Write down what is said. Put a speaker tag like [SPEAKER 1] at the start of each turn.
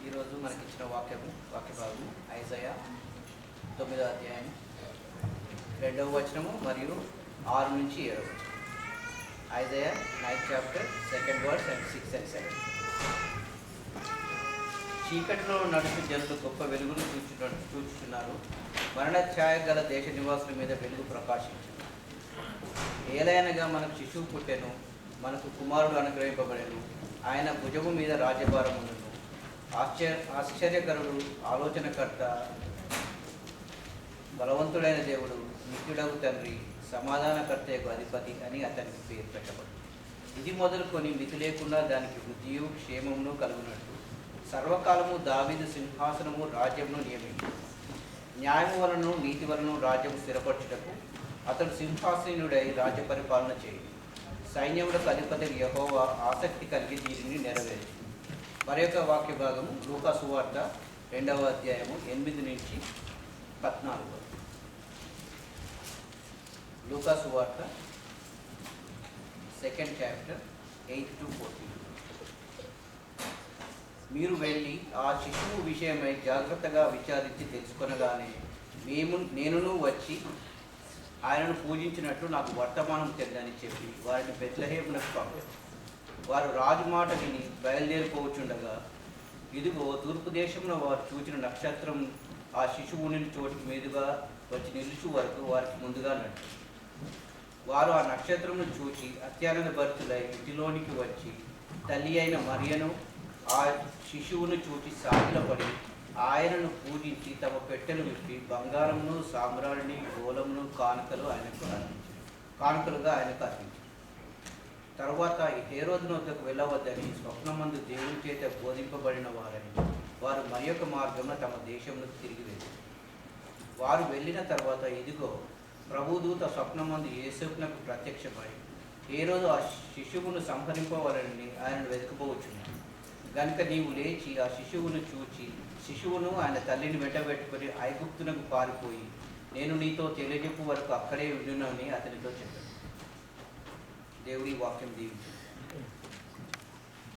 [SPEAKER 1] ఈరోజు మనకి ఇచ్చిన వాక్య భాగం ఐజయా 9వ అధ్యాయం 2వ వచనము మరియు 6 నుంచి 7వ వచనం. Isaiah 9th chapter 2nd verse and 6 and 7. చీకటిలో నడుచు జనులు గొప్ప వెలుగును చూచుచున్నారు. మరణ ఛాయ గల దేశ నివాసుల మీద వెలుగు ప్రకాశించు. ఏలయనగా మనకు శిశువు పుట్టెను, మనకు కుమారుడు అనుగ్రహింపబడెను. ఆయన భుజము మీద రాజ్యభారం ఉండును. ఆశ్చర్యకరుడు, ఆలోచనకర్త, బలవంతుడైన దేవుడు, నిత్యుడగు తండ్రి, సమాధానకర్తయకు అధిపతి అని అతనికి పేరు పెట్టబడు. ఇది మొదలుకొని మితి లేకుండా దానికి వృద్ధియు క్షేమమును కలుగునట్టు సర్వకాలము దావీదు సింహాసనము రాజ్యమును నియమించు. న్యాయము వలన నీతి వలన రాజ్యము స్థిరపరచుటకు అతడు సింహాసనుడై రాజ్య పరిపాలన చేయి. సైన్యములకు అధిపతి యెహోవా ఆసక్తి కలిగి దీనిని నెరవేర్చు. మరి యొక్క వాక్య భాగము లూకా సువార్త 2వ అధ్యాయము 8 నుంచి 14. లూకా సువార్త 2nd chapter 8 to 14. మీరు వెళ్ళి ఆ శిశువు విషయమై జాగ్రత్తగా విచారించి తెలుసుకొనగానే నేనును వచ్చి ఆయనను పూజించినట్లు నాకు వర్తమానం తెలియదని చెప్పి వారిని బెత్లెహేమునకు పంపారు. వారు రాజు మాట విని బయలుదేరిపోవచ్చుండగా ఇదిగో తూర్పు దేశంలో వారు చూచిన నక్షత్రం ఆ శిశువుని చోటు మీదుగా వచ్చి నిలుచు వరకు వారికి ముందుగా నడిచి వారు ఆ నక్షత్రమును చూచి అత్యానంద భరితులై ఇంటిలోనికి వచ్చి తల్లి అయిన మరియను ఆ శిశువును చూచి సాగిలపడి ఆయనను పూజించి తమ పెట్టెలు విప్పి బంగారమును, సామ్రాణిని, గోలమును, కానుకలుగా ఆయనకు అర్పించారు. తరువాత హేరోదును వద్దకు వెళ్ళవద్దని స్వప్నమందు దేవుని చేత బోధింపబడిన వారని వారు మరి యొక్క మార్గంలో తమ దేశంలోకి తిరిగి వెళ్ళారు. వారు వెళ్ళిన తర్వాత ఇదిగో ప్రభుదూత స్వప్నమందు యేసేపునకు ప్రత్యక్షమై హేరోదు ఆ శిశువును సంహరింపవాలని ఆయనను వెతుకుపోవచ్చున్నాడు. గనుక నీవు లేచి ఆ శిశువును చూచి శిశువును ఆయన తల్లిని వెంటబెట్టుకొని ఐగుప్తునకు పారిపోయి నేను నీతో తెలియజెప్పు వరకు అక్కడే ఉండునని అతనితో చెప్పాడు. దేవుడి వాక్యం దీవించు.